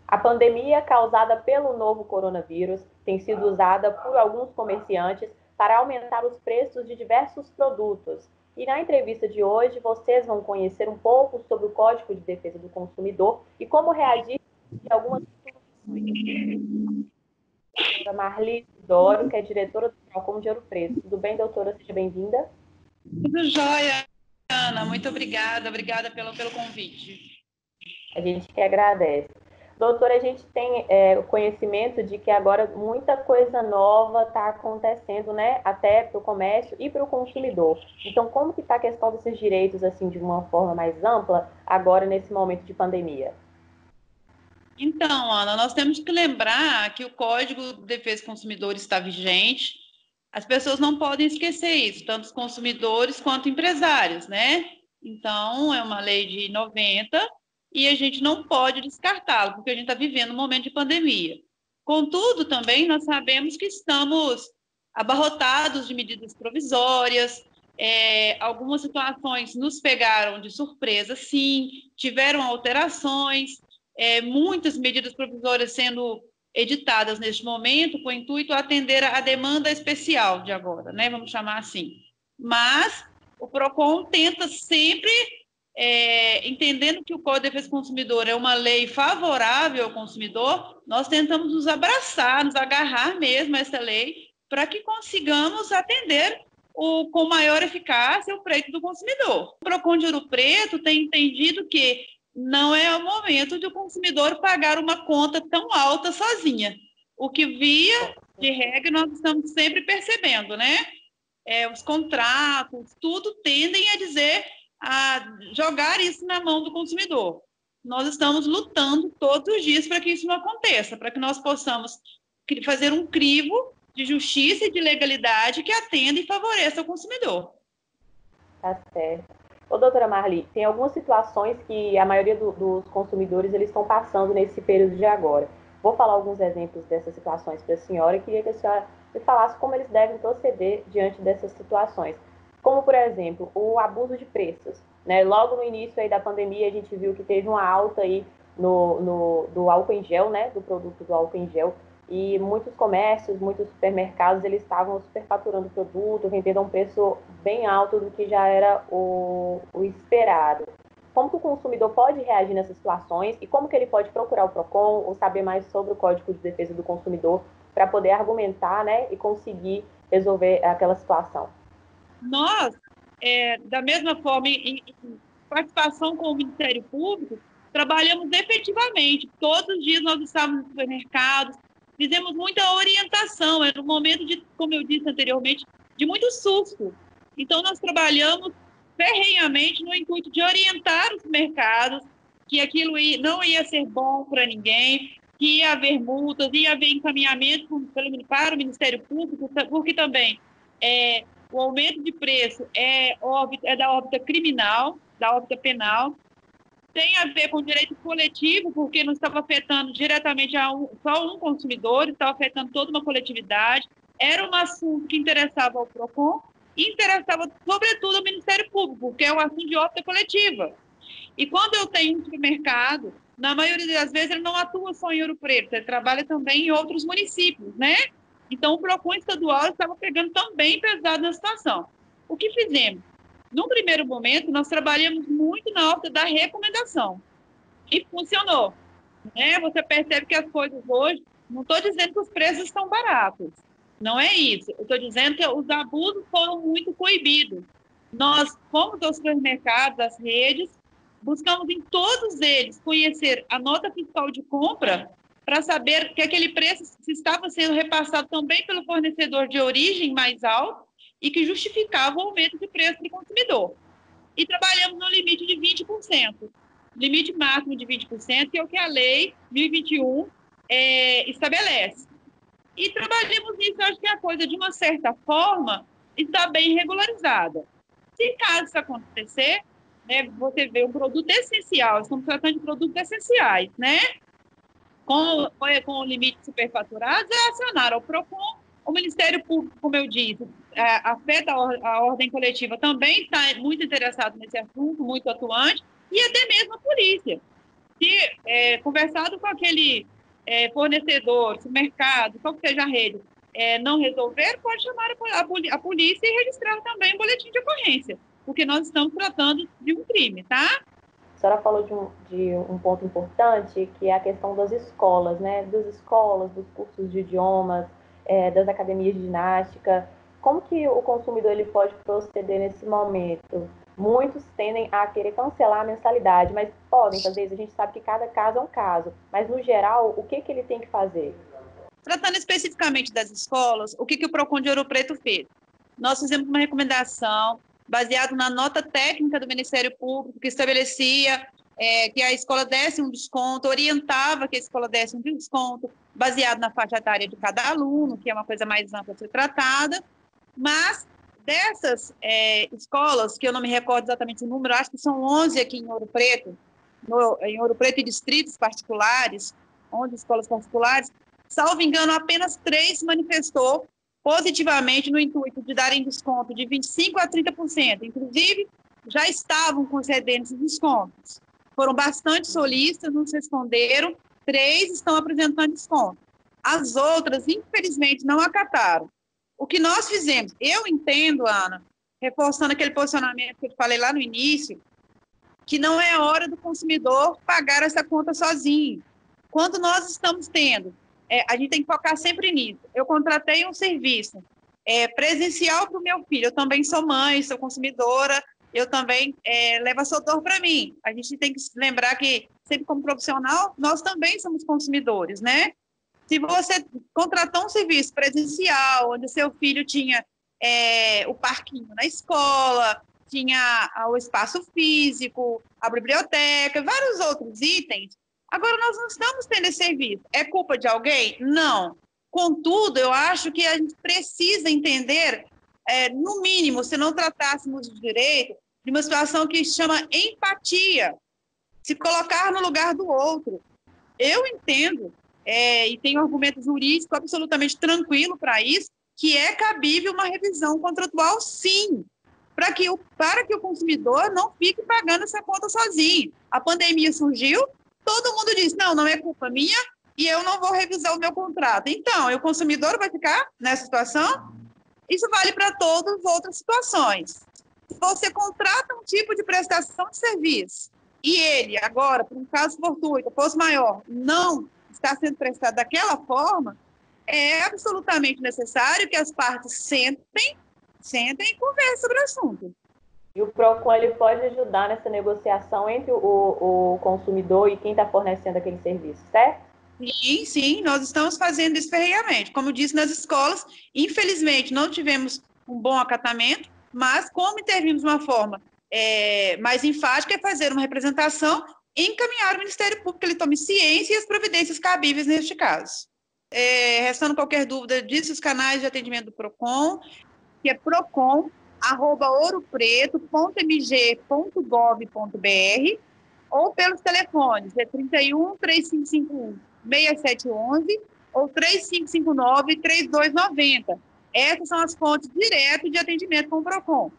A pandemia causada pelo novo coronavírus tem sido usada por alguns comerciantes para aumentar os preços de diversos produtos. E na entrevista de hoje, vocês vão conhecer um pouco sobre o Código de Defesa do Consumidor e como reagir a algumas situações. A doutora Marli Dório, que é diretora do Procon de Ouro Preto. Tudo bem, doutora? Seja bem-vinda. Tudo jóia, Ana. Muito obrigada. Obrigada pelo convite. A gente que agradece. Doutora, a gente tem o conhecimento de que agora muita coisa nova está acontecendo, né? Até para o comércio e para o consumidor. Então, como que está a questão desses direitos, assim, de uma forma mais ampla, agora nesse momento de pandemia? Então, Ana, nós temos que lembrar que o Código de Defesa do Consumidor está vigente. As pessoas não podem esquecer isso, tanto os consumidores quanto empresários, né? Então, é uma lei de 90 e a gente não pode descartá-lo, porque a gente está vivendo um momento de pandemia. Contudo, também nós sabemos que estamos abarrotados de medidas provisórias, algumas situações nos pegaram de surpresa, sim, tiveram alterações, muitas medidas provisórias sendo editadas neste momento com o intuito de atender a demanda especial de agora, né? Vamos chamar assim. Mas o PROCON tenta sempre, entendendo que o Código de Defesa do Consumidor é uma lei favorável ao consumidor, nós tentamos nos abraçar, nos agarrar mesmo a essa lei para que consigamos atender com maior eficácia o pleito do consumidor. O PROCON de Ouro Preto tem entendido que não é o momento de o consumidor pagar uma conta tão alta sozinha. O que via de regra nós estamos sempre percebendo, né? Os contratos, tudo tendem a dizer, a jogar isso na mão do consumidor. Nós estamos lutando todos os dias para que isso não aconteça, para que nós possamos fazer um crivo de justiça e de legalidade que atenda e favoreça o consumidor. Tá certo. Ô, doutora Marli, tem algumas situações que a maioria dos consumidores eles estão passando nesse período de agora. Vou falar alguns exemplos dessas situações para a senhora e queria que a senhora me falasse como eles devem proceder diante dessas situações. Como, por exemplo, o abuso de preços. Né? Logo no início aí da pandemia, a gente viu que teve uma alta aí do álcool em gel, né? Do produto do álcool em gel. E muitos comércios, muitos supermercados, eles estavam superfaturando o produto, vendendo a um preço bem alto do que já era o esperado. Como que o consumidor pode reagir nessas situações e como que ele pode procurar o PROCON ou saber mais sobre o Código de Defesa do Consumidor para poder argumentar, né, e conseguir resolver aquela situação? Nós, da mesma forma, em participação com o Ministério Público, trabalhamos efetivamente. Todos os dias nós estávamos nos supermercados, fizemos muita orientação. Era um momento de, como eu disse anteriormente, de muito susto. Então, nós trabalhamos ferrenhamente no intuito de orientar os mercados que aquilo não ia ser bom para ninguém, que ia haver multas, ia haver encaminhamento para o Ministério Público, porque também o aumento de preço é da órbita criminal, da órbita penal, tem a ver com direito coletivo, porque não estava afetando diretamente só um consumidor, estava afetando toda uma coletividade. Era um assunto que interessava ao PROCON e interessava, sobretudo, ao Ministério Público, porque é um assunto de órbita coletiva. E quando eu tenho um supermercado, na maioria das vezes ele não atua só em Ouro Preto, ele trabalha também em outros municípios, né? Então o PROCON estadual estava pegando também pesado na situação. O que fizemos? Num primeiro momento, nós trabalhamos muito na órbita da recomendação. E funcionou. Né? Você percebe que as coisas hoje, não estou dizendo que os preços estão baratos. Não é isso. Eu estou dizendo que os abusos foram muito coibidos. Nós fomos aos supermercados, às redes, buscamos em todos eles conhecer a nota fiscal de compra para saber que aquele preço se estava sendo repassado também pelo fornecedor de origem mais alto e que justificava o aumento de preço do consumidor. E trabalhamos no limite de 20%, limite máximo de 20%, que é o que a lei 1021 estabelece. E trabalhamos nisso, acho que a coisa, de uma certa forma, está bem regularizada. Se caso isso acontecer, né, você vê um produto essencial, estamos tratando de produtos essenciais, né? Com o limite superfaturado, é acionar o PROCON, o Ministério Público, como eu disse, afeta a ordem coletiva, também está muito interessado nesse assunto, muito atuante, e até mesmo a polícia. Se conversado com aquele fornecedor, se o mercado, qual que seja a rede, não resolver, pode chamar a polícia e registrar também um boletim de ocorrência, porque nós estamos tratando de um crime, tá? A senhora falou de um ponto importante, que é a questão das escolas, né? Das escolas, dos cursos de idiomas, das academias de ginástica. Como que o consumidor ele pode proceder nesse momento? Muitos tendem a querer cancelar a mensalidade, mas podem, às vezes, a gente sabe que cada caso é um caso. Mas, no geral, o que ele tem que fazer? Tratando especificamente das escolas, o que o PROCON de Ouro Preto fez? Nós fizemos uma recomendação baseado na nota técnica do Ministério Público, que estabelecia que a escola desse um desconto, orientava que a escola desse um desconto, baseado na faixa etária de cada aluno, que é uma coisa mais ampla a ser tratada, mas dessas escolas, que eu não me recordo exatamente o número, acho que são 11 aqui em Ouro Preto, em Ouro Preto e distritos particulares, 11 escolas particulares, salvo engano, apenas 3 se manifestou positivamente no intuito de darem desconto de 25% a 30%. Inclusive, já estavam concedendo esses descontos. Foram bastante solistas, nos responderam, 3 estão apresentando desconto. As outras, infelizmente, não acataram. O que nós fizemos, eu entendo, Ana, reforçando aquele posicionamento que eu falei lá no início, que não é hora do consumidor pagar essa conta sozinho. Quando nós estamos tendo, a gente tem que focar sempre nisso. Eu contratei um serviço presencial para o meu filho, eu também sou mãe, sou consumidora, eu também levo a Sodor para mim. A gente tem que lembrar que, sempre como profissional, nós também somos consumidores, né? Se você contratou um serviço presencial, onde seu filho tinha o parquinho na escola, tinha o espaço físico, a biblioteca, vários outros itens, agora nós não estamos tendo esse serviço. É culpa de alguém? Não. Contudo, eu acho que a gente precisa entender, no mínimo, se não tratássemos de direito, de uma situação que se chama empatia, se colocar no lugar do outro. Eu entendo, e tenho argumento jurídico absolutamente tranquilo para isso, que é cabível uma revisão contratual, sim, para que o consumidor não fique pagando essa conta sozinho. A pandemia surgiu, todo mundo disse, não é culpa minha e eu não vou revisar o meu contrato. Então, o consumidor vai ficar nessa situação? Isso vale para todas as outras situações. Se você contrata um tipo de prestação de serviço e ele, agora, por um caso fortuito, fosse maior, não está sendo prestado daquela forma, é absolutamente necessário que as partes sentem e conversem sobre o assunto. E o PROCON ele pode ajudar nessa negociação entre o consumidor e quem está fornecendo aquele serviço, certo? Sim, nós estamos fazendo isso ferrenhamente. Como eu disse, nas escolas, infelizmente, não tivemos um bom acatamento, mas como intervimos de uma forma mais enfática, é fazer uma representação e encaminhar o Ministério Público que ele tome ciência e as providências cabíveis neste caso. Restando qualquer dúvida disso, os canais de atendimento do PROCON, que é procon@ouropreto.mg.gov.br, ou pelos telefones, 31 3551 6711 ou 3559 3290. Essas são as fontes diretas de atendimento com o PROCON.